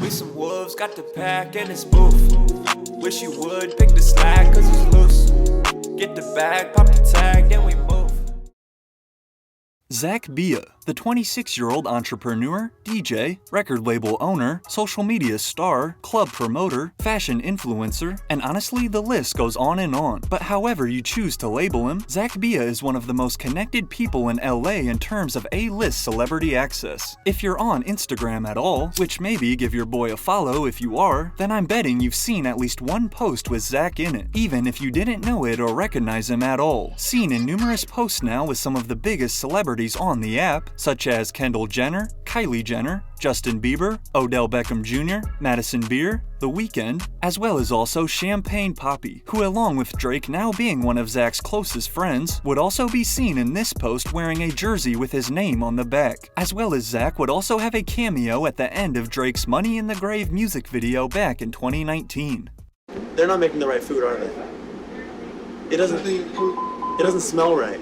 We some wolves, got the pack and it's boof. Wish you would pick the slack cause it's loose. Get the bag, pop the tag, then we move. Zack Bia, the 26-year-old entrepreneur, DJ, record label owner, social media star, club promoter, fashion influencer, and honestly the list goes on and on. But however you choose to label him, Zack Bia is one of the most connected people in LA in terms of A-list celebrity access. If you're on Instagram at all, which maybe give your boy a follow if you are, then I'm betting you've seen at least one post with Zack in it, even if you didn't know it or recognize him at all. Seen in numerous posts now with some of the biggest celebrities on the app, such as Kendall Jenner, Kylie Jenner, Justin Bieber, Odell Beckham Jr., Madison Beer, The Weeknd, as well as also Champagne Papi, who along with Drake now being one of Zack's closest friends, would also be seen in this post wearing a jersey with his name on the back, as well as Zack would also have a cameo at the end of Drake's Money in the Grave music video back in 2019. They're not making the right food, are they? It doesn't smell right.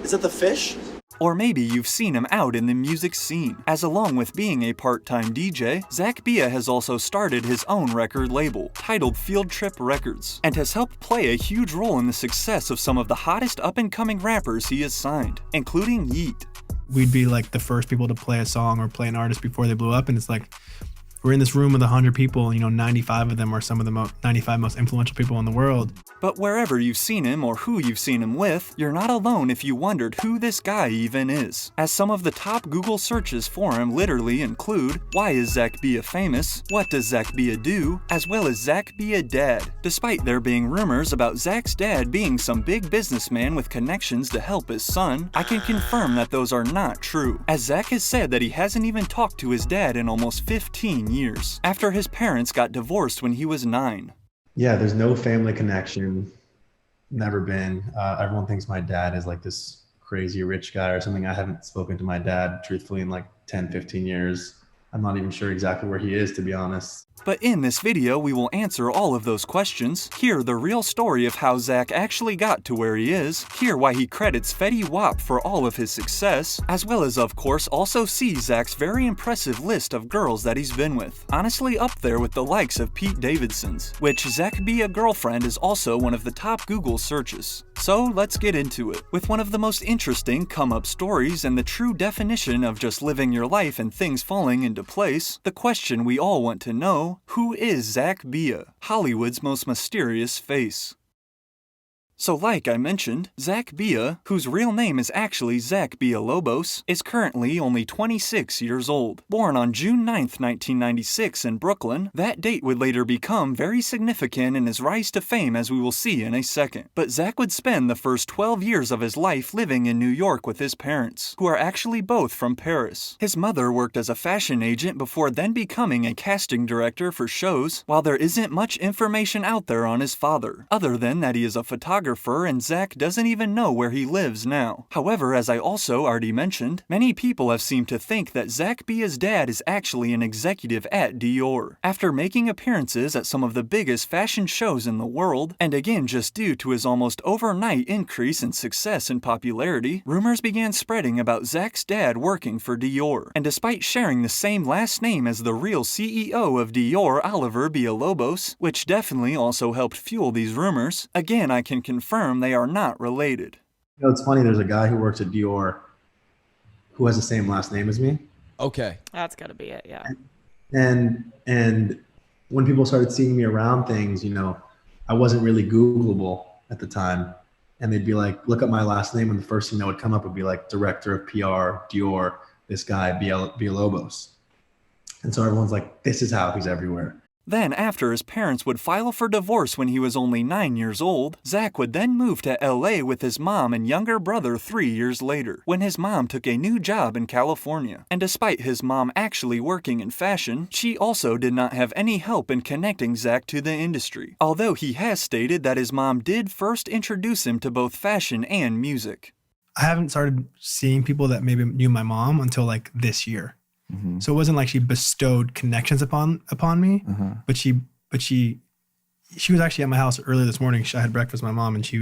Is it the fish? Or maybe you've seen him out in the music scene, as along with being a part-time DJ, Zack Bia has also started his own record label, titled Field Trip Records, and has helped play a huge role in the success of some of the hottest up-and-coming rappers he has signed, including Yeet. We'd be like the first people to play a song or play an artist before they blew up, and it's like, we're in this room with 100 people, 95 of them are some of the 95 most influential people in the world. But wherever you've seen him or who you've seen him with, you're not alone if you wondered who this guy even is, as some of the top Google searches for him literally include, why is Zack Bia famous, what does Zack Bia do, as well as Zack Bia dad, despite there being rumors about Zack's dad being some big businessman with connections to help his son. I can confirm that those are not true, as Zack has said that he hasn't even talked to his dad in almost 15 years, after his parents got divorced when he was 9. Yeah, there's no family connection. Never been. Everyone thinks my dad is like this crazy rich guy or something. I haven't spoken to my dad truthfully in like 10, 15 years. I'm not even sure exactly where he is, to be honest. But in this video, we will answer all of those questions, hear the real story of how Zack actually got to where he is, hear why he credits Fetty Wap for all of his success, as well as of course also see Zack's very impressive list of girls that he's been with, honestly up there with the likes of Pete Davidson's, which Zack Bia girlfriend is also one of the top Google searches. So let's get into it. With one of the most interesting come-up stories and the true definition of just living your life and things falling into place, the question we all want to know: who is Zack Bia, Hollywood's most mysterious face? So like I mentioned, Zack Bia, whose real name is actually Zack Villalobos, is currently only 26 years old. Born on June 9th, 1996 in Brooklyn, that date would later become very significant in his rise to fame, as we will see in a second. But Zack would spend the first 12 years of his life living in New York with his parents, who are actually both from Paris. His mother worked as a fashion agent before then becoming a casting director for shows, while there isn't much information out there on his father, other than that he is a photographer and Zack doesn't even know where he lives now. However, as I also already mentioned, many people have seemed to think that Zack Bia's dad is actually an executive at Dior. After making appearances at some of the biggest fashion shows in the world, and again just due to his almost overnight increase in success and popularity, rumors began spreading about Zack's dad working for Dior. And despite sharing the same last name as the real CEO of Dior, Oliver Villalobos, which definitely also helped fuel these rumors, again I can confirm they are not related. It's funny, there's a guy who works at Dior who has the same last name as me. Okay. That's gotta be it, yeah. And when people started seeing me around things, I wasn't really Googleable at the time. And they'd be like, look up my last name, and the first thing that would come up would be like director of PR, Dior, this guy, Villalobos. And so everyone's like, this is how he's everywhere. Then, after his parents would file for divorce when he was only 9 years old, Zack would then move to LA with his mom and younger brother 3 years later, when his mom took a new job in California. And despite his mom actually working in fashion, she also did not have any help in connecting Zack to the industry, although he has stated that his mom did first introduce him to both fashion and music. I haven't started seeing people that maybe knew my mom until like this year. Mm-hmm. So it wasn't like she bestowed connections upon me, but she was actually at my house earlier this morning. I had breakfast with my mom, and she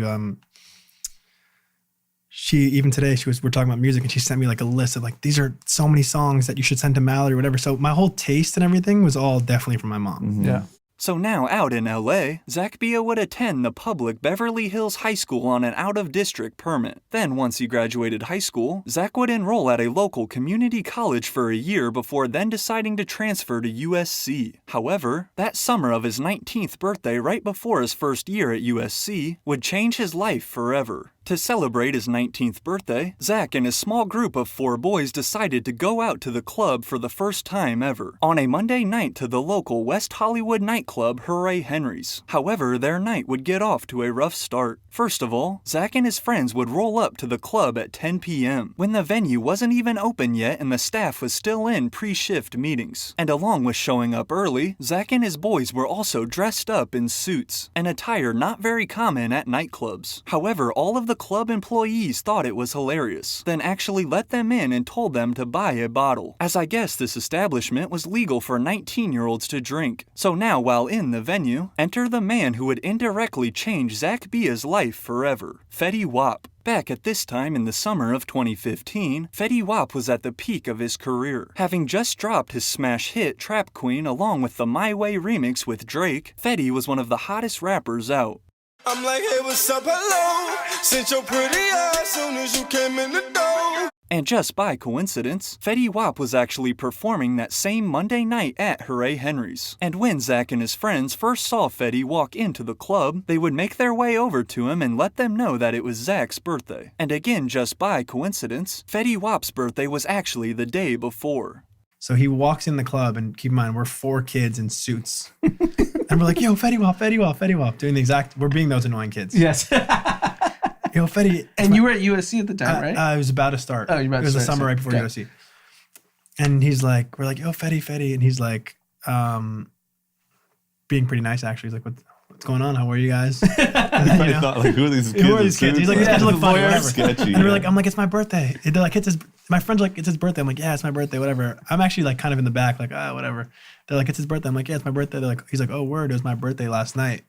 even today, we're talking about music and she sent me like a list of like, these are so many songs that you should send to Mallory or whatever. So my whole taste and everything was all definitely from my mom. Yeah. So now out in LA, Zack Bia would attend the public Beverly Hills High School on an out-of-district permit. Then once he graduated high school, Zack would enroll at a local community college for a year before then deciding to transfer to USC. However, that summer of his 19th birthday right before his first year at USC would change his life forever. To celebrate his 19th birthday, Zack and his small group of 4 boys decided to go out to the club for the first time ever, on a Monday night to the local West Hollywood nightclub Hooray Henry's. However, their night would get off to a rough start. First of all, Zack and his friends would roll up to the club at 10 p.m., when the venue wasn't even open yet and the staff was still in pre-shift meetings. And along with showing up early, Zack and his boys were also dressed up in suits, an attire not very common at nightclubs. However, all of the club employees thought it was hilarious, then actually let them in and told them to buy a bottle, as I guess this establishment was legal for 19-year-olds to drink. So now while in the venue, enter the man who would indirectly change Zack Bia's life forever, Fetty Wap. Back at this time in the summer of 2015, Fetty Wap was at the peak of his career. Having just dropped his smash hit Trap Queen along with the My Way remix with Drake, Fetty was one of the hottest rappers out. I'm like, hey, what's up, hello? Since your pretty ass soon as you came in the door. And just by coincidence, Fetty Wap was actually performing that same Monday night at Hooray Henry's. And when Zack and his friends first saw Fetty walk into the club, they would make their way over to him and let them know that it was Zack's birthday. And again, just by coincidence, Fetty Wap's birthday was actually the day before. So he walks in the club, and keep in mind, we're 4 kids in suits. And we're like, yo, Fetty Wap, Fetty Wap, Fetty Wap, we're being those annoying kids. Yes. Yo, Fetty. And you were at USC at the time, right? I was about to start. Oh, you about to start. It was the summer right before USC. And he's like, we're like, yo, Fetty. And he's like, being pretty nice, actually. He's like, what's going on? How are you guys? I thought, like, who are these kids? Who are these kids? He's like, these kids look funny, whatever. Sketchy, and we're like, I'm like, it's my birthday. They're like, my friend's like, it's his birthday. I'm like, yeah, it's my birthday, whatever. I'm actually like kind of in the back, like, whatever. They're like, it's his birthday. I'm like, yeah, it's my birthday. He's like, oh, word, it was my birthday last night.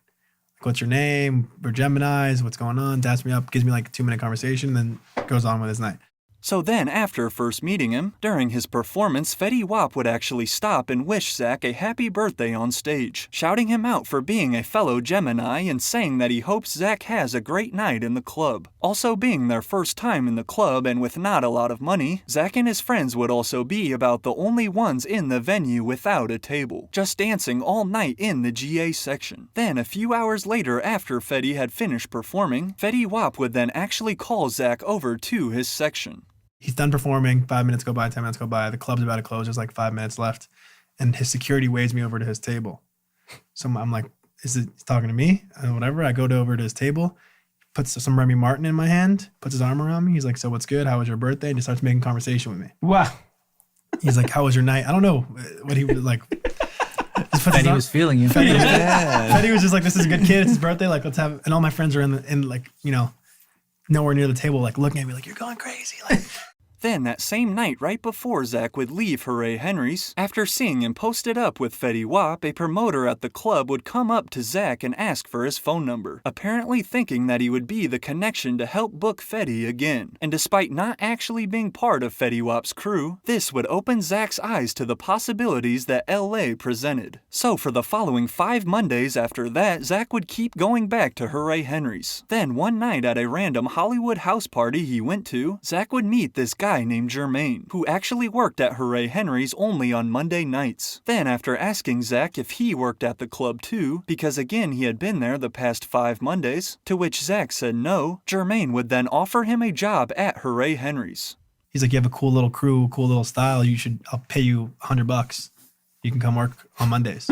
Like, what's your name? We're Geminis. What's going on? Daps me up, gives me like a 2-minute conversation, then goes on with his night. So then, after first meeting him, during his performance, Fetty Wap would actually stop and wish Zack a happy birthday on stage, shouting him out for being a fellow Gemini and saying that he hopes Zack has a great night in the club. Also being their first time in the club and with not a lot of money, Zack and his friends would also be about the only ones in the venue without a table, just dancing all night in the GA section. Then, a few hours later after Fetty had finished performing, Fetty Wap would then actually call Zack over to his section. He's done performing, 5 minutes go by, 10 minutes go by, the club's about to close, there's like 5 minutes left, and his security waves me over to his table. So I'm like, he's talking to me? Whatever, I go over to his table, puts some Remy Martin in my hand, puts his arm around me, he's like, so what's good, how was your birthday? And he starts making conversation with me. Wow. He's like, how was your night? I don't know what he was like. Fetty was feeling you. Fetty was just like, this is a good kid, it's his birthday, like let's have, and all my friends are in like, you know, nowhere near the table, like looking at me like, you're going crazy. Like, Then that same night right before Zack would leave Hooray Henry's, after seeing him posted up with Fetty Wap, a promoter at the club would come up to Zack and ask for his phone number, apparently thinking that he would be the connection to help book Fetty again. And despite not actually being part of Fetty Wap's crew, this would open Zack's eyes to the possibilities that LA presented. So for the following 5 Mondays after that, Zack would keep going back to Hooray Henry's. Then one night at a random Hollywood house party he went to, Zack would meet this guy named Jermaine, who actually worked at Hooray Henry's only on Monday nights. Then after asking Zack if he worked at the club too, because again he had been there the past 5 Mondays, to which Zack said no, Jermaine would then offer him a job at Hooray Henry's. He's like, you have a cool little crew, cool little style, I'll pay you $100. You can come work on Mondays.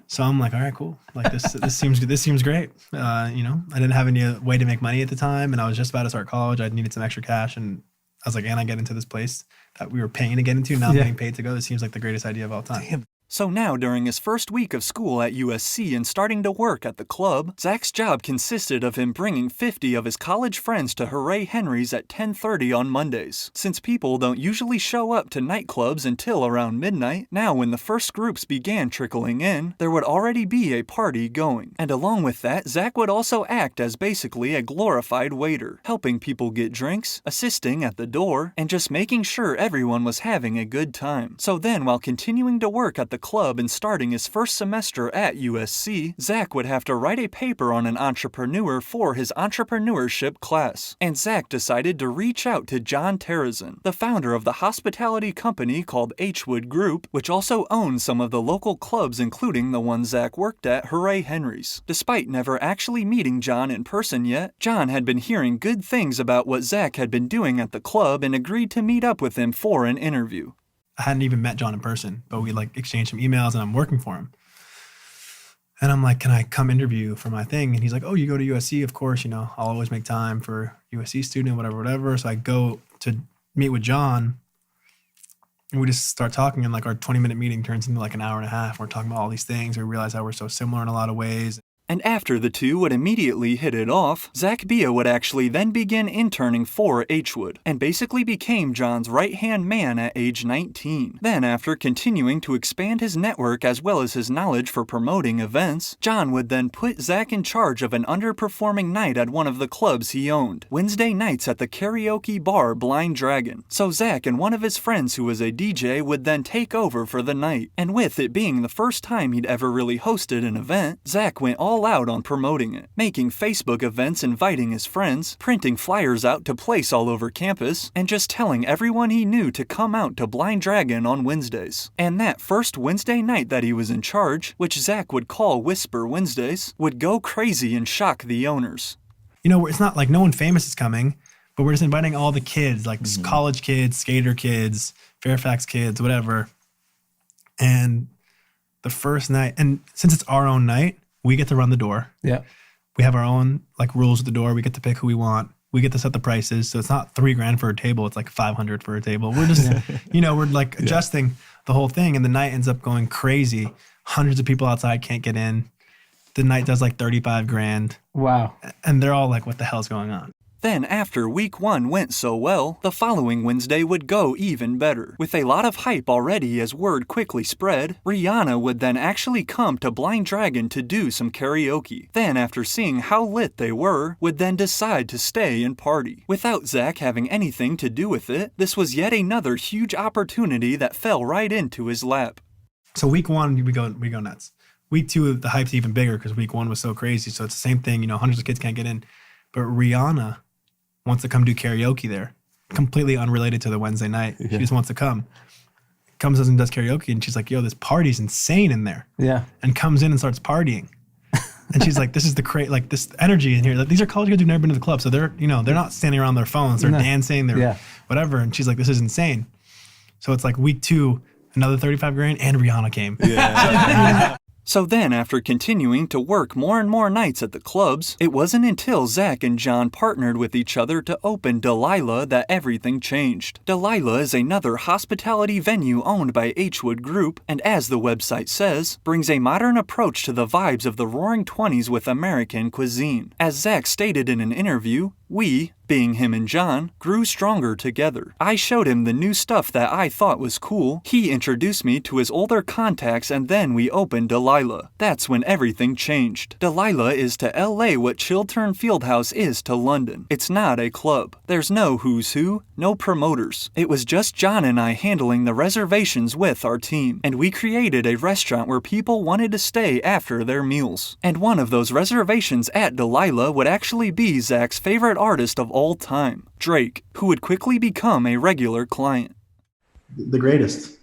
So I'm like, all right, cool. Like this seems good. This seems great. I didn't have any way to make money at the time, and I was just about to start college. I needed some extra cash, and I was like, and I get into this place that we were paying to get into, now I'm getting paid to go. This seems like the greatest idea of all time. Damn. So now, during his first week of school at USC and starting to work at the club, Zack's job consisted of him bringing 50 of his college friends to Hooray Henry's at 10:30 on Mondays. Since people don't usually show up to nightclubs until around midnight, now when the first groups began trickling in, there would already be a party going. And along with that, Zack would also act as basically a glorified waiter, helping people get drinks, assisting at the door, and just making sure everyone was having a good time. So then, while continuing to work at the club and starting his first semester at USC, Zack would have to write a paper on an entrepreneur for his entrepreneurship class. And Zack decided to reach out to John Terrazin, the founder of the hospitality company called H-Wood Group, which also owns some of the local clubs including the one Zack worked at, Hooray Henry's. Despite never actually meeting John in person yet, John had been hearing good things about what Zack had been doing at the club and agreed to meet up with him for an interview. I hadn't even met John in person, but we like exchanged some emails and I'm working for him. And I'm like, can I come interview for my thing? And he's like, oh, you go to USC? Of course, you know, I'll always make time for USC student, whatever. So I go to meet with John and we just start talking, and like our 20-minute meeting turns into like an hour and a half. We're talking about all these things. We realize how we're so similar in a lot of ways. And after the two would immediately hit it off, Zack Bia would actually then begin interning for H-Wood, and basically became John's right-hand man at age 19. Then, after continuing to expand his network as well as his knowledge for promoting events, John would then put Zack in charge of an underperforming night at one of the clubs he owned, Wednesday nights at the karaoke bar Blind Dragon. So Zack and one of his friends who was a DJ would then take over for the night, and with it being the first time he'd ever really hosted an event, Zack went all out on promoting it, making Facebook events inviting his friends, printing flyers out to place all over campus, and just telling everyone he knew to come out to Blind Dragon on Wednesdays. And that first Wednesday night that he was in charge, which Zack would call Whisper Wednesdays, would go crazy and shock the owners. You know, it's not like no one famous is coming, but we're just inviting all the kids, like college kids, skater kids, Fairfax kids, whatever. And the first night, and since it's our own night, we get to run the door. Yeah. We have our own like rules with the door. We get to pick who we want. We get to set the prices. So it's not $3,000 for a table. It's like 500 for a table. We're just, you know, we're like adjusting the whole thing. And the night ends up going crazy. Hundreds of people outside can't get in. The night does like 35 grand. Wow. And they're all like, what the hell's going on? Then, after week one went so well, the following Wednesday would go even better. With a lot of hype already as word quickly spread, Rihanna would then actually come to Blind Dragon to do some karaoke. Then, after seeing how lit they were, would then decide to stay and party. Without Zack having anything to do with it, this was yet another huge opportunity that fell right into his lap. So week one, we go nuts. Week two, the hype's even bigger because week one was so crazy. So it's the same thing, you know, hundreds of kids can't get in. But Rihanna wants to come do karaoke there, completely unrelated to the Wednesday night. Yeah. She just wants to come. Comes and does karaoke, and she's like, yo, this party's insane in there. Yeah. And comes in and starts partying. And she's like, this is like this energy in here. Like, these are college kids who've never been to the club. So they're, you know, they're not standing around their phones. They're dancing, they're whatever. And she's like, this is insane. So it's like week two, another 35 grand, and Rihanna came. Yeah. So then, after continuing to work more and more nights at the clubs, it wasn't until Zack and John partnered with each other to open Delilah that everything changed. Delilah is another hospitality venue owned by H-Wood Group, and as the website says, brings a modern approach to the vibes of the Roaring Twenties with American cuisine. As Zack stated in an interview, we, being him and John, grew stronger together. I showed him the new stuff that I thought was cool, he introduced me to his older contacts, and then we opened Delilah. That's when everything changed. Delilah is to LA what Chiltern Fieldhouse is to London. It's not a club. There's no who's who, no promoters. It was just John and I handling the reservations with our team, and we created a restaurant where people wanted to stay after their meals. And one of those reservations at Delilah would actually be Zack's favorite artist of all time, Drake, who would quickly become a regular client. The greatest.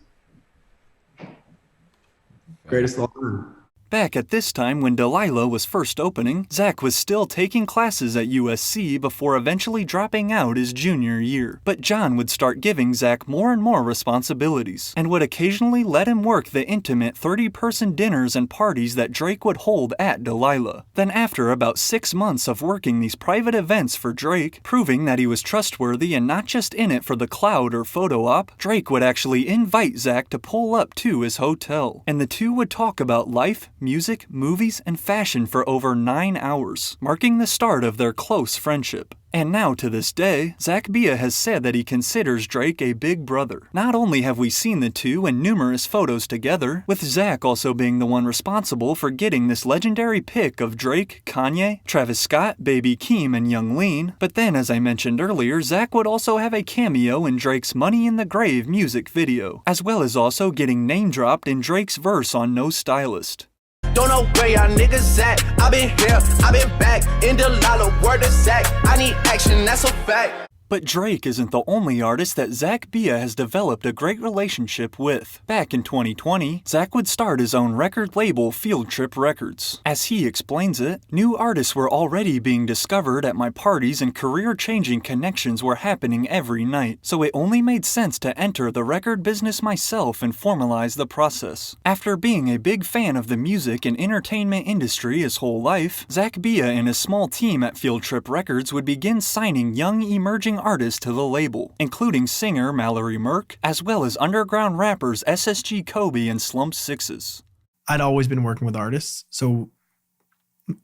Greatest of all time. Back at this time when Delilah was first opening, Zack was still taking classes at USC before eventually dropping out his junior year. But John would start giving Zack more and more responsibilities, and would occasionally let him work the intimate 30-person dinners and parties that Drake would hold at Delilah. Then after about 6 months of working these private events for Drake, proving that he was trustworthy and not just in it for the clout or photo op, Drake would actually invite Zack to pull up to his hotel, and the two would talk about life, music, movies, and fashion for over 9 hours, marking the start of their close friendship. And now to this day, Zack Bia has said that he considers Drake a big brother. Not only have we seen the two in numerous photos together, with Zack also being the one responsible for getting this legendary pic of Drake, Kanye, Travis Scott, Baby Keem, and Young Lean, but then as I mentioned earlier, Zack would also have a cameo in Drake's Money in the Grave music video, as well as also getting name-dropped in Drake's verse on No Stylist. Don't know where y'all niggas at. I been here, I been back. In Delilah, word to Zack. I need action, that's a fact. But Drake isn't the only artist that Zack Bia has developed a great relationship with. Back in 2020, Zack would start his own record label, Field Trip Records. As he explains it, new artists were already being discovered at my parties and career-changing connections were happening every night, so it only made sense to enter the record business myself and formalize the process. After being a big fan of the music and entertainment industry his whole life, Zack Bia and his small team at Field Trip Records would begin signing young emerging artists to the label, including singer Mallory Merk, as well as underground rappers SSG Kobe and Slump Sixes. I'd always been working with artists, so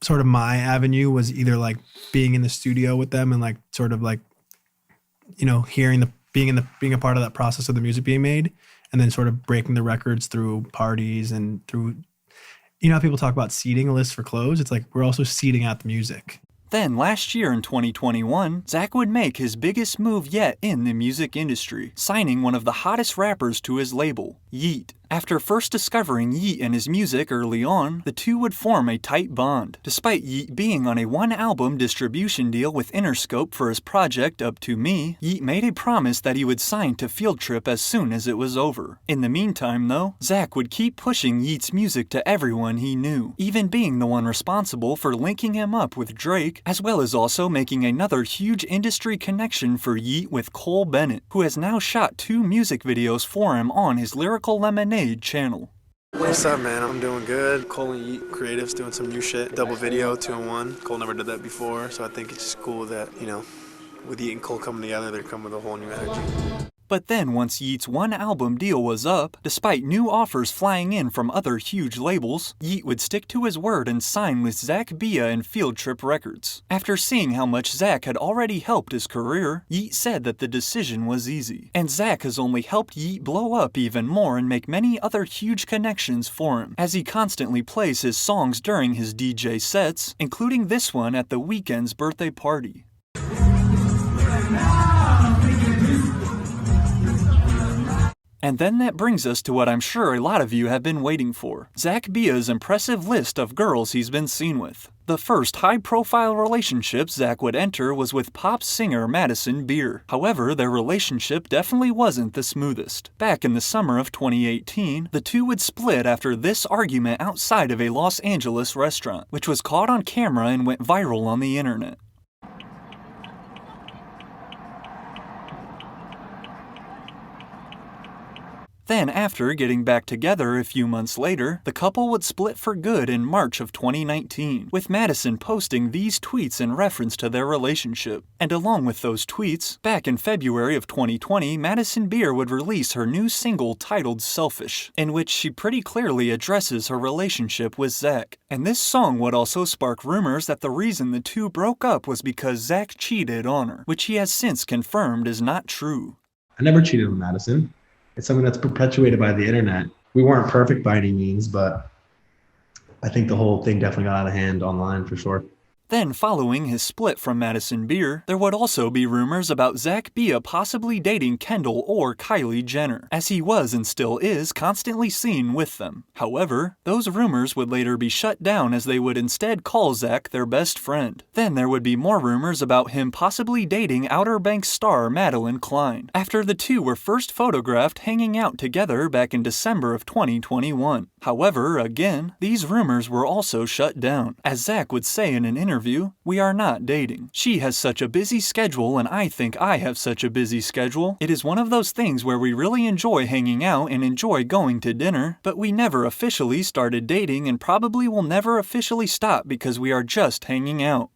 sort of my avenue was either like being in the studio with them and like sort of like, you know, being a part of that process of the music being made, and then sort of breaking the records through parties and through, you know how people talk about seeding a list for clothes? It's like we're also seeding out the music. Then, last year in 2021, Zack would make his biggest move yet in the music industry, signing one of the hottest rappers to his label, Yeat. After first discovering Yeat and his music early on, the two would form a tight bond. Despite Yeat being on a one-album distribution deal with Interscope for his project Up To Me, Yeat made a promise that he would sign to Field Trip as soon as it was over. In the meantime, though, Zack would keep pushing Yeat's music to everyone he knew, even being the one responsible for linking him up with Drake, as well as also making another huge industry connection for Yeat with Cole Bennett, who has now shot 2 music videos for him on his Lyrical Lemonade channel. What's up, man? I'm doing good. Cole and Yeat Creatives doing some new shit. Double video, 2-in-1. Cole never did that before, so I think it's just cool that, you know, with Yeat and Cole coming together, they're coming with a whole new energy. But then once Yeat's one-album deal was up, despite new offers flying in from other huge labels, Yeat would stick to his word and sign with Zack Bia and Field Trip Records. After seeing how much Zack had already helped his career, Yeat said that the decision was easy. And Zack has only helped Yeat blow up even more and make many other huge connections for him, as he constantly plays his songs during his DJ sets, including this one at The Weeknd's birthday party. And then that brings us to what I'm sure a lot of you have been waiting for, Zack Bia's impressive list of girls he's been seen with. The first high-profile relationship Zack would enter was with pop singer Madison Beer. However, their relationship definitely wasn't the smoothest. Back in the summer of 2018, the two would split after this argument outside of a Los Angeles restaurant, which was caught on camera and went viral on the internet. Then, after getting back together a few months later, the couple would split for good in March of 2019, with Madison posting these tweets in reference to their relationship. And along with those tweets, back in February of 2020, Madison Beer would release her new single titled Selfish, in which she pretty clearly addresses her relationship with Zack. And this song would also spark rumors that the reason the two broke up was because Zack cheated on her, which he has since confirmed is not true. I never cheated on Madison. It's something that's perpetuated by the internet. We weren't perfect by any means, but I think the whole thing definitely got out of hand online for sure. Then, following his split from Madison Beer, there would also be rumors about Zack Bia possibly dating Kendall or Kylie Jenner, as he was and still is constantly seen with them. However, those rumors would later be shut down as they would instead call Zack their best friend. Then there would be more rumors about him possibly dating Outer Banks star Madeline Klein, after the two were first photographed hanging out together back in December of 2021. However, again, these rumors were also shut down. As Zack would say in an interview, "We are not dating. She has such a busy schedule and I think I have such a busy schedule. It is one of those things where we really enjoy hanging out and enjoy going to dinner, but we never officially started dating and probably will never officially stop because we are just hanging out."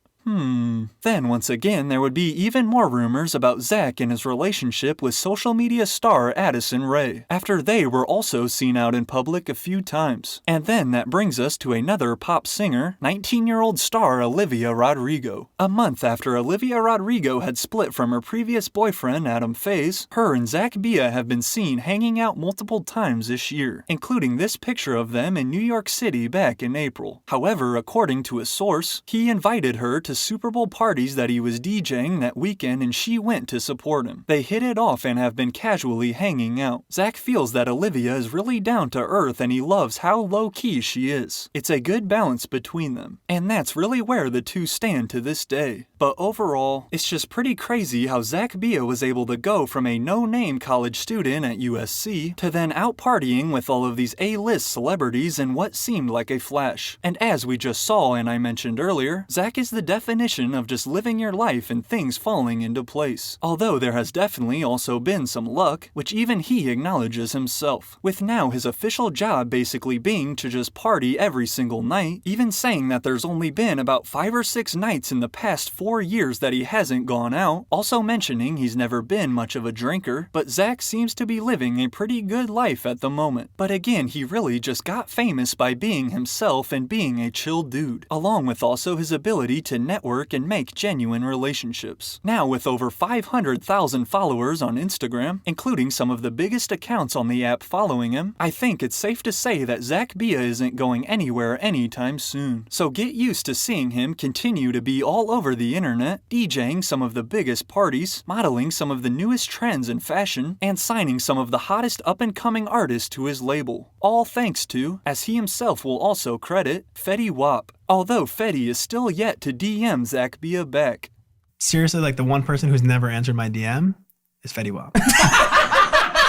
Then once again, there would be even more rumors about Zack and his relationship with social media star Addison Rae, after they were also seen out in public a few times. And then that brings us to another pop singer, 19-year-old star Olivia Rodrigo. A month after Olivia Rodrigo had split from her previous boyfriend Adam Faze, her and Zack Bia have been seen hanging out multiple times this year, including this picture of them in New York City back in April. However, according to a source, he invited her to Super Bowl parties that he was DJing that weekend and she went to support him. They hit it off and have been casually hanging out. Zack feels that Olivia is really down to earth and he loves how low-key she is. It's a good balance between them, and that's really where the two stand to this day. But overall, it's just pretty crazy how Zack Bia was able to go from a no-name college student at USC to then out partying with all of these A-list celebrities in what seemed like a flash. And as we just saw and I mentioned earlier, Zack is the definition of just living your life and things falling into place. Although there has definitely also been some luck, which even he acknowledges himself, with now his official job basically being to just party every single night, even saying that there's only been about 5 or 6 nights in the past 4 years that he hasn't gone out, also mentioning he's never been much of a drinker, but Zack seems to be living a pretty good life at the moment. But again, he really just got famous by being himself and being a chill dude, along with also his ability to network and make genuine relationships. Now with over 500,000 followers on Instagram, including some of the biggest accounts on the app following him, I think it's safe to say that Zack Bia isn't going anywhere anytime soon. So get used to seeing him continue to be all over the internet, DJing some of the biggest parties, modeling some of the newest trends in fashion, and signing some of the hottest up-and-coming artists to his label. All thanks to, as he himself will also credit, Fetty Wap. Although Fetty is still yet to DM Zack Bia back. Seriously, like the one person who's never answered my DM is Fetty Wap.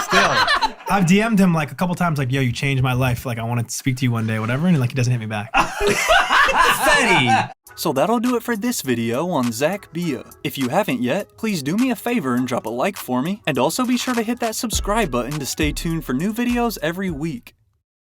Still. I've DM'd him like a couple times, like, yo, you changed my life. Like, I want to speak to you one day, whatever. And like, he doesn't hit me back. Fetty. So that'll do it for this video on Zack Bia. If you haven't yet, please do me a favor and drop a like for me. And also be sure to hit that subscribe button to stay tuned for new videos every week.